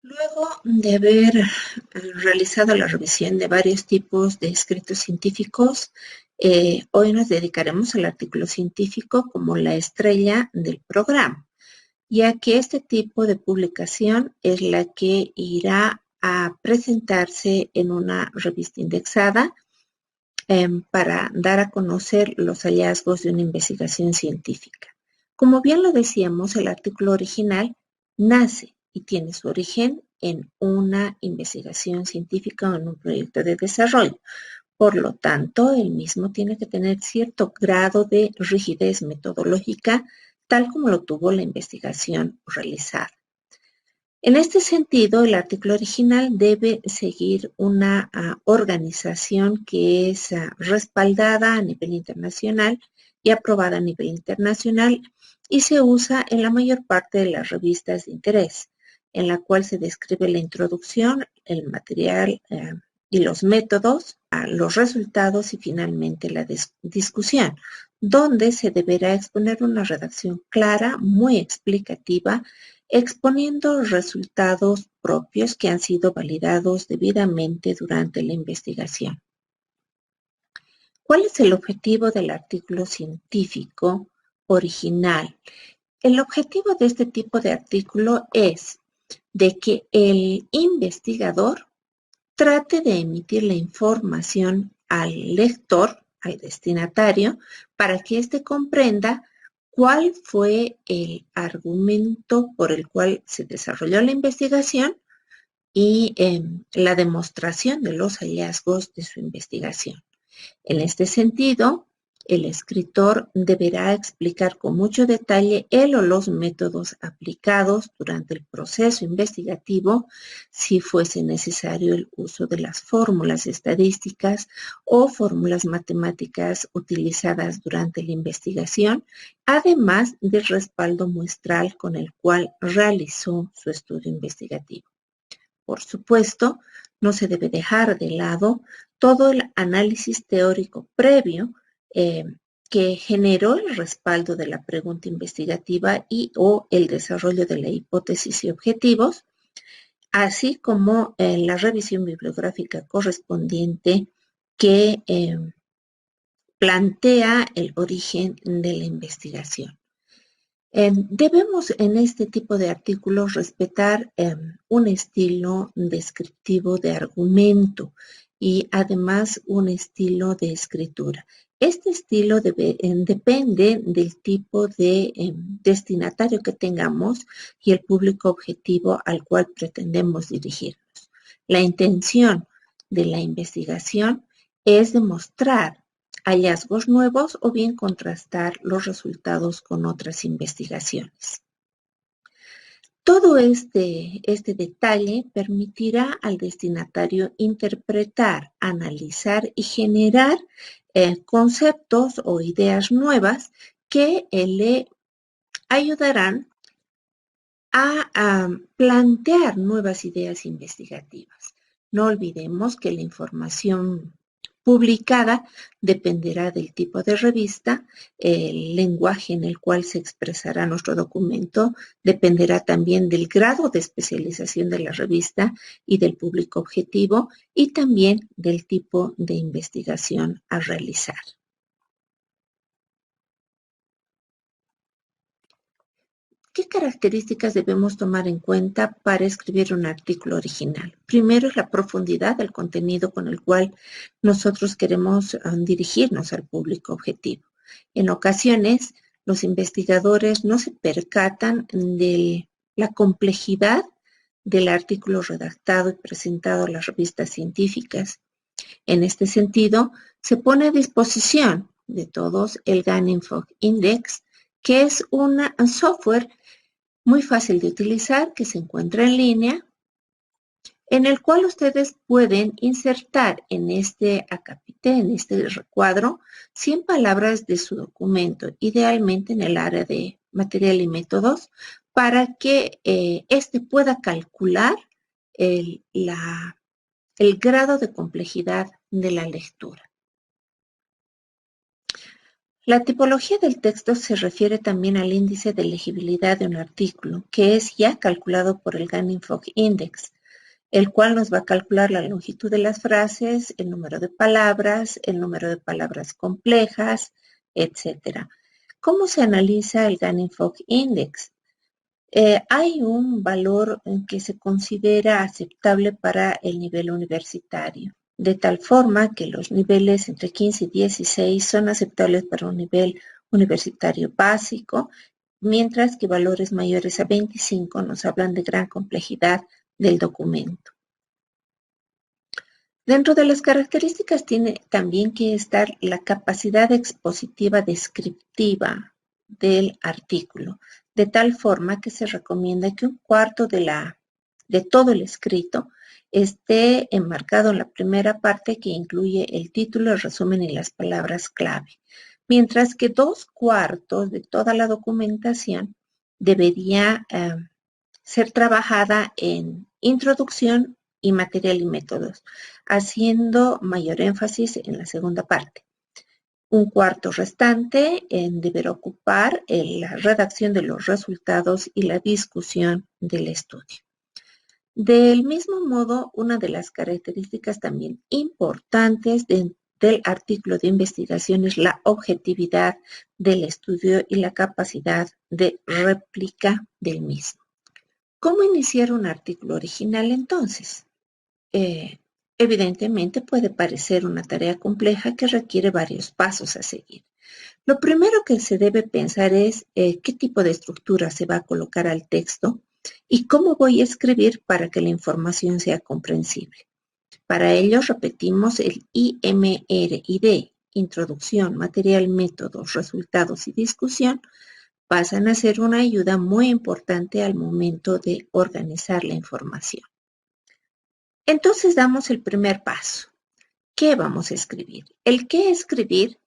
Luego de haber realizado la revisión de varios tipos de escritos científicos, hoy nos dedicaremos al artículo científico como la estrella del programa, ya que este tipo de publicación es la que irá a presentarse en una revista indexada para dar a conocer los hallazgos de una investigación científica. Como bien lo decíamos, el artículo original nace y tiene su origen en una investigación científica o en un proyecto de desarrollo. Por lo tanto, el mismo tiene que tener cierto grado de rigidez metodológica, tal como lo tuvo la investigación realizada. En este sentido, el artículo original debe seguir una organización que es respaldada a nivel internacional y aprobada a nivel internacional y se usa en la mayor parte de las revistas de interés, en la cual se describe la introducción, el material y los métodos, los resultados y finalmente la discusión, donde se deberá exponer una redacción clara, muy explicativa, exponiendo resultados propios que han sido validados debidamente durante la investigación. ¿Cuál es el objetivo del artículo científico original? El objetivo de este tipo de artículo es de que el investigador trate de emitir la información al lector, al destinatario, para que éste comprenda cuál fue el argumento por el cual se desarrolló la investigación y la demostración de los hallazgos de su investigación. En este sentido, el escritor deberá explicar con mucho detalle el o los métodos aplicados durante el proceso investigativo, si fuese necesario el uso de las fórmulas estadísticas o fórmulas matemáticas utilizadas durante la investigación, además del respaldo muestral con el cual realizó su estudio investigativo. Por supuesto, no se debe dejar de lado todo el análisis teórico previo que generó el respaldo de la pregunta investigativa y o el desarrollo de la hipótesis y objetivos, así como la revisión bibliográfica correspondiente que plantea el origen de la investigación. Debemos en este tipo de artículos respetar un estilo descriptivo de argumento y además un estilo de escritura. Este estilo depende del tipo de destinatario que tengamos y el público objetivo al cual pretendemos dirigirnos. La intención de la investigación es demostrar hallazgos nuevos o bien contrastar los resultados con otras investigaciones. Todo este detalle permitirá al destinatario interpretar, analizar y generar conceptos o ideas nuevas que le ayudarán a plantear nuevas ideas investigativas. No olvidemos que la información publicada dependerá del tipo de revista, el lenguaje en el cual se expresará nuestro documento dependerá también del grado de especialización de la revista y del público objetivo y también del tipo de investigación a realizar. ¿Qué características debemos tomar en cuenta para escribir un artículo original? Primero es la profundidad del contenido con el cual nosotros queremos dirigirnos al público objetivo. En ocasiones, los investigadores no se percatan de la complejidad del artículo redactado y presentado a las revistas científicas. En este sentido, se pone a disposición de todos el Gann-Fogg Index, que es un software muy fácil de utilizar que se encuentra en línea, en el cual ustedes pueden insertar en este acápite, en este recuadro, 100 palabras de su documento, idealmente en el área de material y métodos, para que éste pueda calcular el grado de complejidad de la lectura. La tipología del texto se refiere también al índice de legibilidad de un artículo, que es ya calculado por el Ganning-Fogg Index, el cual nos va a calcular la longitud de las frases, el número de palabras complejas, etc. ¿Cómo se analiza el Ganning-Fogg Index? Hay un valor que se considera aceptable para el nivel universitario, de tal forma que los niveles entre 15 y 16 son aceptables para un nivel universitario básico, mientras que valores mayores a 25 nos hablan de gran complejidad del documento. Dentro de las características tiene también que estar la capacidad expositiva descriptiva del artículo, de tal forma que se recomienda que un cuarto de todo el escrito esté enmarcado en la primera parte, que incluye el título, el resumen y las palabras clave, mientras que 2/4 de toda la documentación debería ser trabajada en introducción y material y métodos, haciendo mayor énfasis en la segunda parte. Un cuarto restante deberá ocupar la redacción de los resultados y la discusión del estudio. Del mismo modo, una de las características también importantes del artículo de investigación es la objetividad del estudio y la capacidad de réplica del mismo. ¿Cómo iniciar un artículo original entonces? Evidentemente puede parecer una tarea compleja que requiere varios pasos a seguir. Lo primero que se debe pensar es qué tipo de estructura se va a colocar al texto y cómo voy a escribir para que la información sea comprensible. Para ello repetimos el IMRID, introducción, material, métodos, resultados y discusión, pasan a ser una ayuda muy importante al momento de organizar la información. Entonces damos el primer paso. ¿Qué vamos a escribir? El qué escribir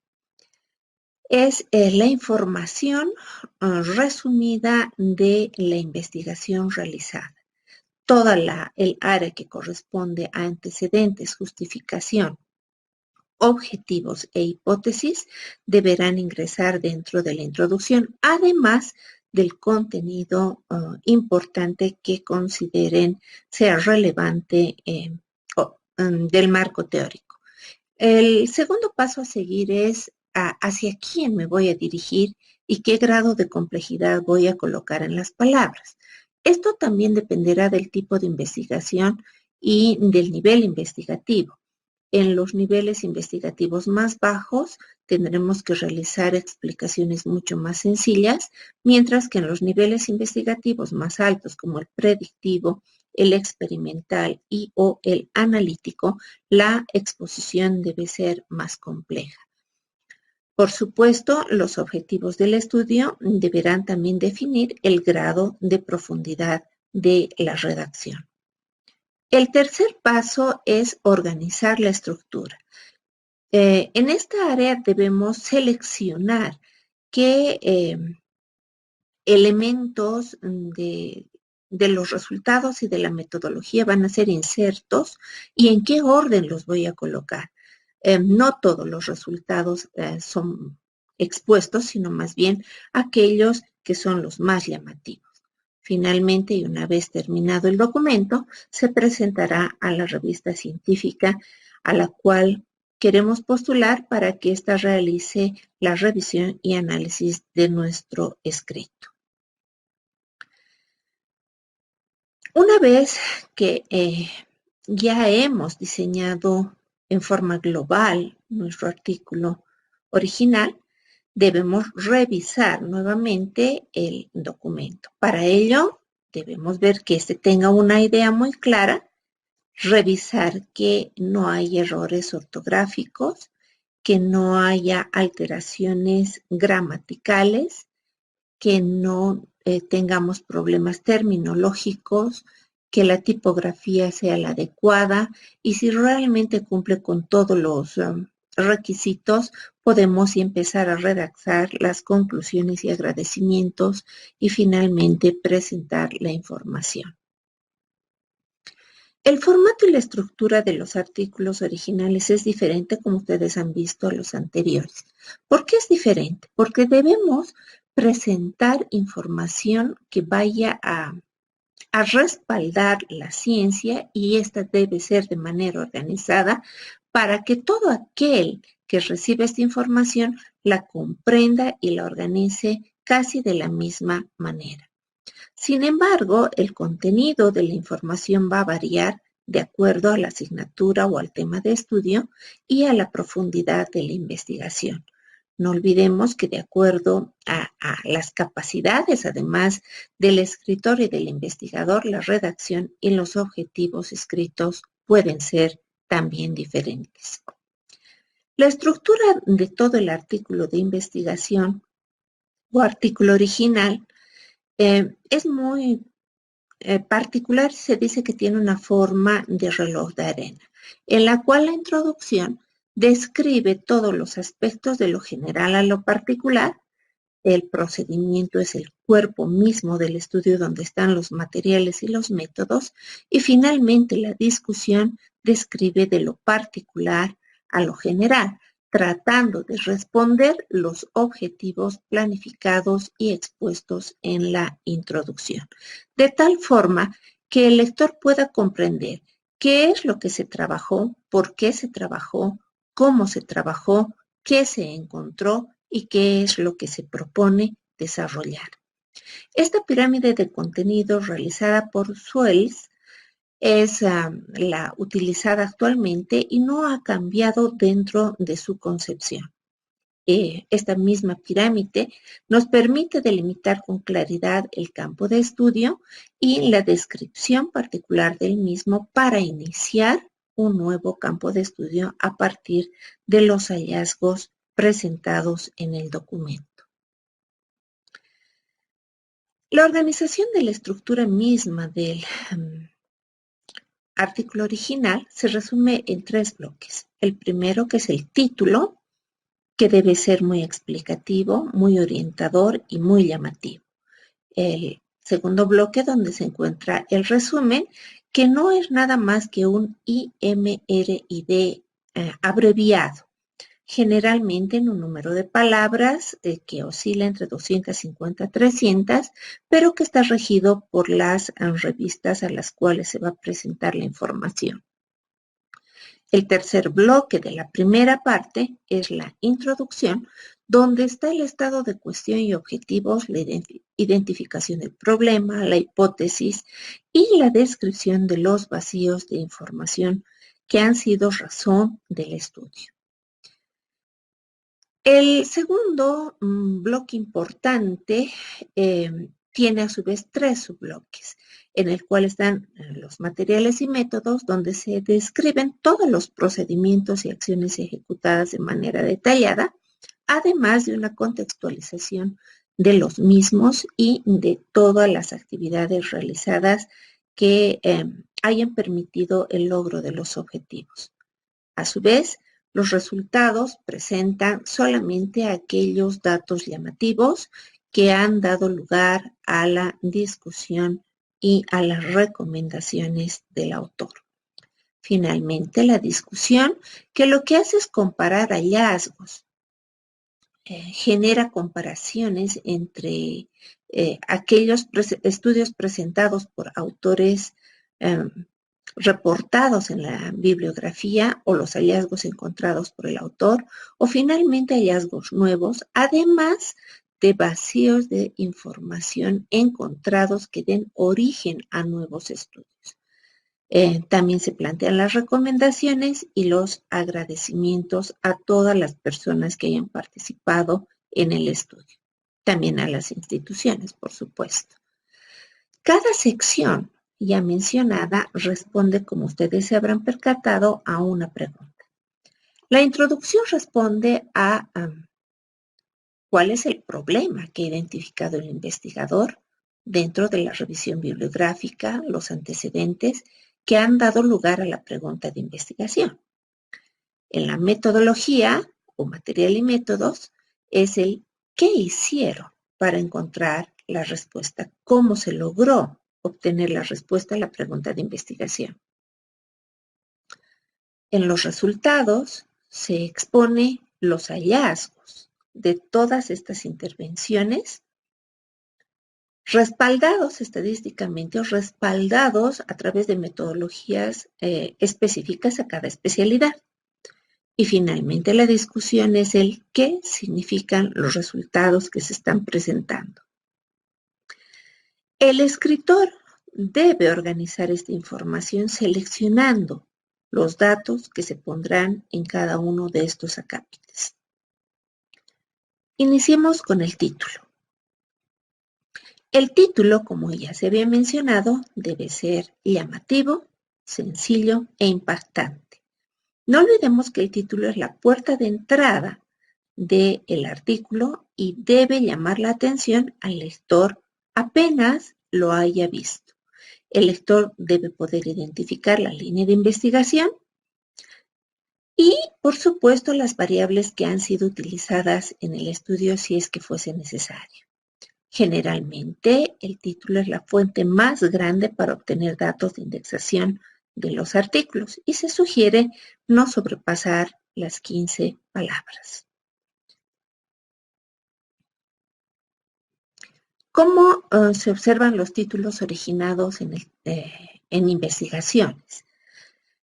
es la información resumida de la investigación realizada. Toda el área que corresponde a antecedentes, justificación, objetivos e hipótesis deberán ingresar dentro de la introducción, además del contenido importante que consideren sea relevante del marco teórico. El segundo paso a seguir es hacia quién me voy a dirigir y qué grado de complejidad voy a colocar en las palabras. Esto también dependerá del tipo de investigación y del nivel investigativo. En los niveles investigativos más bajos tendremos que realizar explicaciones mucho más sencillas, mientras que en los niveles investigativos más altos, como el predictivo, el experimental o el analítico, la exposición debe ser más compleja. Por supuesto, los objetivos del estudio deberán también definir el grado de profundidad de la redacción. El tercer paso es organizar la estructura. En esta área debemos seleccionar qué elementos de los resultados y de la metodología van a ser insertos y en qué orden los voy a colocar. No todos los resultados son expuestos, sino más bien aquellos que son los más llamativos. Finalmente, y una vez terminado el documento, se presentará a la revista científica a la cual queremos postular para que ésta realice la revisión y análisis de nuestro escrito. Una vez que ya hemos diseñado en forma global nuestro artículo original, debemos revisar nuevamente el documento. Para ello, debemos ver que este tenga una idea muy clara, revisar que no hay errores ortográficos, que no haya alteraciones gramaticales, que no tengamos problemas terminológicos, que la tipografía sea la adecuada y si realmente cumple con todos los requisitos, podemos empezar a redactar las conclusiones y agradecimientos y finalmente presentar la información. El formato y la estructura de los artículos originales es diferente, como ustedes han visto, a los anteriores. ¿Por qué es diferente? Porque debemos presentar información que vaya a respaldar la ciencia y esta debe ser de manera organizada para que todo aquel que recibe esta información la comprenda y la organice casi de la misma manera. Sin embargo, el contenido de la información va a variar de acuerdo a la asignatura o al tema de estudio y a la profundidad de la investigación. No olvidemos que de acuerdo a las capacidades, además del escritor y del investigador, la redacción y los objetivos escritos pueden ser también diferentes. La estructura de todo el artículo de investigación o artículo original es muy particular. Se dice que tiene una forma de reloj de arena, en la cual la introducción describe todos los aspectos de lo general a lo particular. El procedimiento es el cuerpo mismo del estudio donde están los materiales y los métodos, y finalmente la discusión describe de lo particular a lo general, tratando de responder los objetivos planificados y expuestos en la introducción, de tal forma que el lector pueda comprender qué es lo que se trabajó, por qué se trabajó, cómo se trabajó, qué se encontró y qué es lo que se propone desarrollar. Esta pirámide de contenidos realizada por Swells es la utilizada actualmente y no ha cambiado dentro de su concepción. Esta misma pirámide nos permite delimitar con claridad el campo de estudio y la descripción particular del mismo para iniciar un nuevo campo de estudio a partir de los hallazgos presentados en el documento. La organización de la estructura misma del artículo original se resume en 3 bloques. El primero, que es el título, que debe ser muy explicativo, muy orientador y muy llamativo. El segundo bloque, donde se encuentra el resumen, que no es nada más que un IMRID abreviado, generalmente en un número de palabras que oscila entre 250 a 300, pero que está regido por las revistas a las cuales se va a presentar la información. El tercer bloque de la primera parte es la introducción, donde está el estado de cuestión y objetivos, la identificación del problema, la hipótesis y la descripción de los vacíos de información que han sido razón del estudio. El segundo bloque importante tiene a su vez 3 subbloques, en el cual están los materiales y métodos, donde se describen todos los procedimientos y acciones ejecutadas de manera detallada, además de una contextualización de los mismos y de todas las actividades realizadas que hayan permitido el logro de los objetivos. A su vez, los resultados presentan solamente aquellos datos llamativos que han dado lugar a la discusión y a las recomendaciones del autor. Finalmente, la discusión, que lo que hace es comparar hallazgos, genera comparaciones entre aquellos estudios presentados por autores reportados en la bibliografía o los hallazgos encontrados por el autor, o finalmente hallazgos nuevos, además de vacíos de información encontrados que den origen a nuevos estudios. También se plantean las recomendaciones y los agradecimientos a todas las personas que hayan participado en el estudio. También a las instituciones, por supuesto. Cada sección ya mencionada responde, como ustedes se habrán percatado, a una pregunta. La introducción responde a cuál es el problema que ha identificado el investigador dentro de la revisión bibliográfica, los antecedentes que han dado lugar a la pregunta de investigación. En la metodología o material y métodos es el qué hicieron para encontrar la respuesta, cómo se logró obtener la respuesta a la pregunta de investigación. En los resultados se expone los hallazgos de todas estas intervenciones respaldados estadísticamente o respaldados a través de metodologías específicas a cada especialidad. Y finalmente la discusión es el qué significan los resultados que se están presentando. El escritor debe organizar esta información seleccionando los datos que se pondrán en cada uno de estos acápites. Iniciemos con el título. El título, como ya se había mencionado, debe ser llamativo, sencillo e impactante. No olvidemos que el título es la puerta de entrada del artículo y debe llamar la atención al lector apenas lo haya visto. El lector debe poder identificar la línea de investigación y, por supuesto, las variables que han sido utilizadas en el estudio si es que fuese necesario. Generalmente, el título es la fuente más grande para obtener datos de indexación de los artículos y se sugiere no sobrepasar las 15 palabras. ¿Cómo se observan los títulos originados en investigaciones?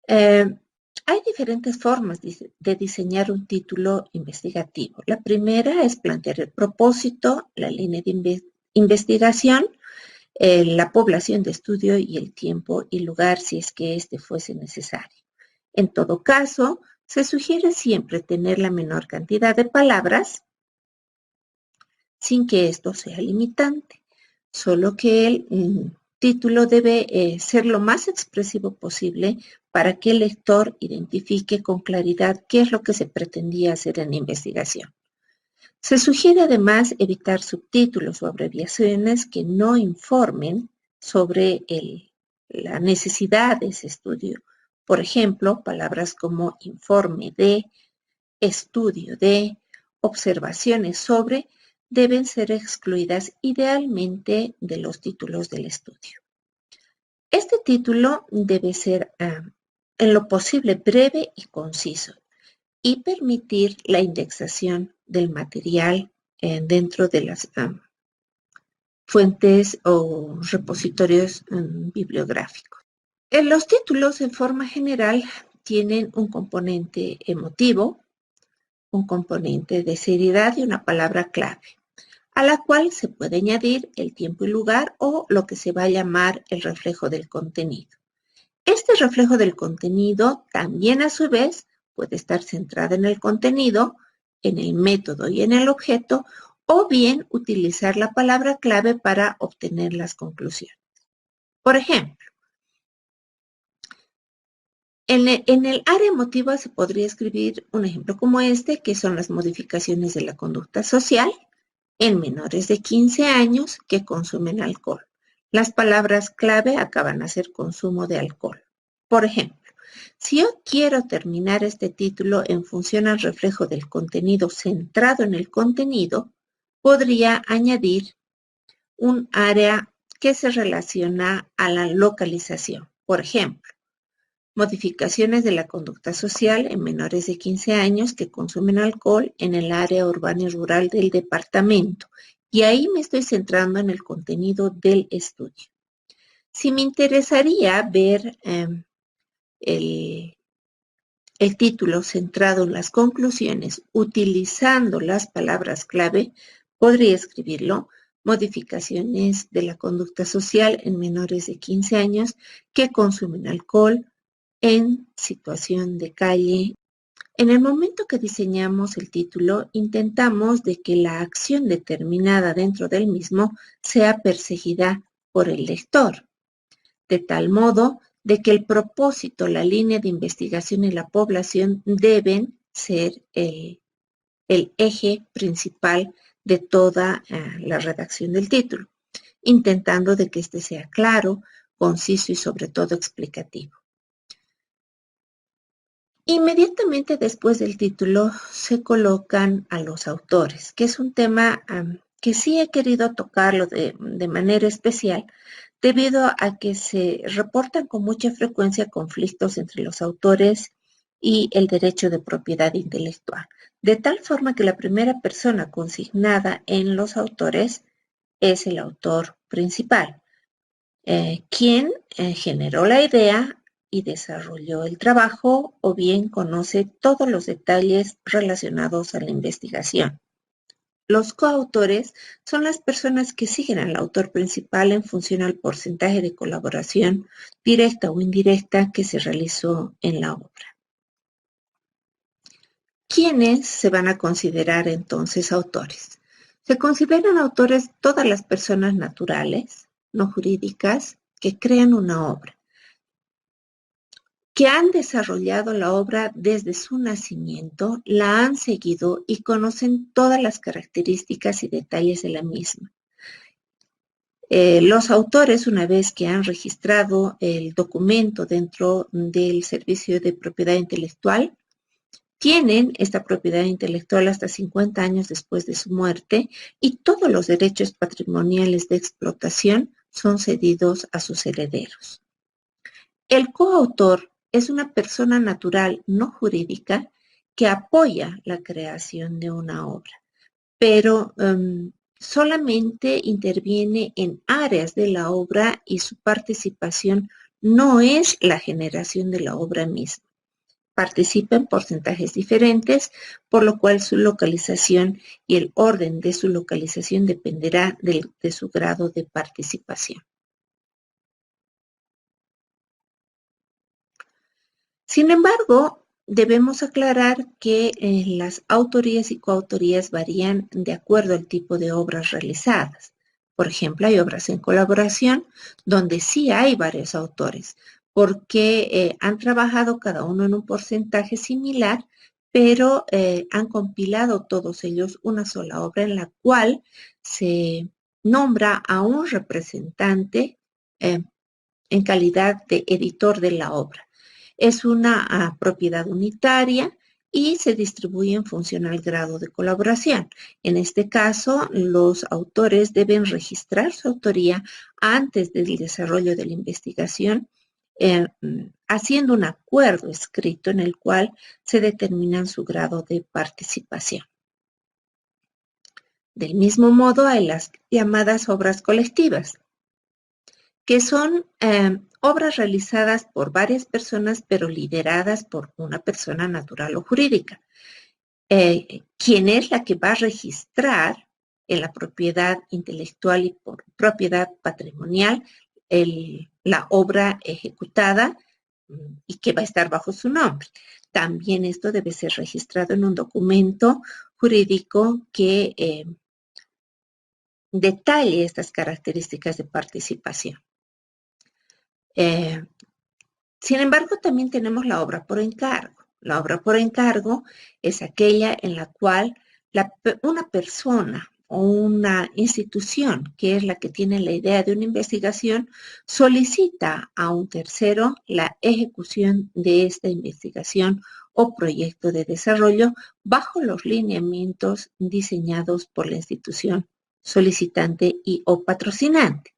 Hay diferentes formas de diseñar un título investigativo. La primera es plantear el propósito, la línea de investigación, la población de estudio y el tiempo y lugar si es que este fuese necesario. En todo caso, se sugiere siempre tener la menor cantidad de palabras sin que esto sea limitante, solo que el título debe ser lo más expresivo posible para que el lector identifique con claridad qué es lo que se pretendía hacer en la investigación. Se sugiere además evitar subtítulos o abreviaciones que no informen sobre la necesidad de ese estudio. Por ejemplo, palabras como informe de, estudio de, observaciones sobre, deben ser excluidas idealmente de los títulos del estudio. Este título debe ser en lo posible breve y conciso y permitir la indexación del material dentro de las fuentes o repositorios bibliográficos. Los títulos en forma general tienen un componente emotivo, un componente de seriedad y una palabra clave, a la cual se puede añadir el tiempo y lugar o lo que se va a llamar el reflejo del contenido. Este reflejo del contenido también a su vez puede estar centrado en el contenido, en el método y en el objeto, o bien utilizar la palabra clave para obtener las conclusiones. Por ejemplo, en el área emotiva se podría escribir un ejemplo como este, que son las modificaciones de la conducta social en menores de 15 años que consumen alcohol. Las palabras clave acaban a ser consumo de alcohol. Por ejemplo, si yo quiero terminar este título en función al reflejo del contenido centrado en el contenido, podría añadir un área que se relaciona a la localización. Por ejemplo, modificaciones de la conducta social en menores de 15 años que consumen alcohol en el área urbana y rural del departamento. Y ahí me estoy centrando en el contenido del estudio. Si me interesaría ver el título centrado en las conclusiones utilizando las palabras clave, podría escribirlo: modificaciones de la conducta social en menores de 15 años que consumen alcohol en situación de calle. En el momento que diseñamos el título, intentamos de que la acción determinada dentro del mismo sea perseguida por el lector, de tal modo de que el propósito, la línea de investigación y la población deben ser el eje principal de toda la redacción del título, intentando de que este sea claro, conciso y sobre todo explicativo. Inmediatamente después del título se colocan a los autores, que es un tema que sí he querido tocarlo de manera especial, debido a que se reportan con mucha frecuencia conflictos entre los autores y el derecho de propiedad intelectual, de tal forma que la primera persona consignada en los autores es el autor principal, quien generó la idea y desarrolló el trabajo o bien conoce todos los detalles relacionados a la investigación. Los coautores son las personas que siguen al autor principal en función al porcentaje de colaboración directa o indirecta que se realizó en la obra. ¿Quiénes se van a considerar entonces autores? Se consideran autores todas las personas naturales, no jurídicas, que crean una obra, que han desarrollado la obra desde su nacimiento, la han seguido y conocen todas las características y detalles de la misma. Los autores, una vez que han registrado el documento dentro del servicio de propiedad intelectual, tienen esta propiedad intelectual hasta 50 años después de su muerte y todos los derechos patrimoniales de explotación son cedidos a sus herederos. El coautor es una persona natural no jurídica que apoya la creación de una obra, pero solamente interviene en áreas de la obra y su participación no es la generación de la obra misma. Participa en porcentajes diferentes, por lo cual su localización y el orden de su localización dependerá de su grado de participación. Sin embargo, debemos aclarar que las autorías y coautorías varían de acuerdo al tipo de obras realizadas. Por ejemplo, hay obras en colaboración donde sí hay varios autores, porque han trabajado cada uno en un porcentaje similar, pero han compilado todos ellos una sola obra en la cual se nombra a un representante en calidad de editor de la obra. Es una propiedad unitaria y se distribuye en función al grado de colaboración. En este caso, los autores deben registrar su autoría antes del desarrollo de la investigación, haciendo un acuerdo escrito en el cual se determina su grado de participación. Del mismo modo, hay las llamadas obras colectivas, que son obras realizadas por varias personas, pero lideradas por una persona natural o jurídica, quien es la que va a registrar en la propiedad intelectual y por propiedad patrimonial la obra ejecutada y que va a estar bajo su nombre. También esto debe ser registrado en un documento jurídico que detalle estas características de participación. Sin embargo, también tenemos la obra por encargo. La obra por encargo es aquella en la cual una persona o una institución, que es la que tiene la idea de una investigación, solicita a un tercero la ejecución de esta investigación o proyecto de desarrollo bajo los lineamientos diseñados por la institución solicitante y o patrocinante.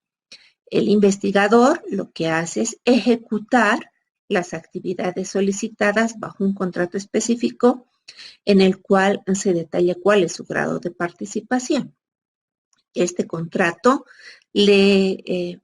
El investigador lo que hace es ejecutar las actividades solicitadas bajo un contrato específico en el cual se detalla cuál es su grado de participación. Este contrato le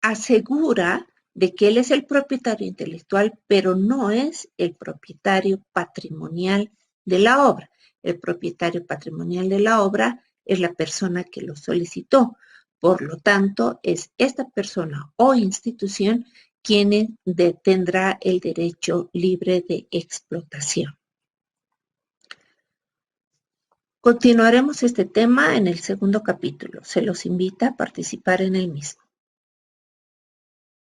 asegura de que él es el propietario intelectual, pero no es el propietario patrimonial de la obra. El propietario patrimonial de la obra es la persona que lo solicitó. Por lo tanto, es esta persona o institución quien tendrá el derecho libre de explotación. Continuaremos este tema en el segundo capítulo. Se los invita a participar en el mismo.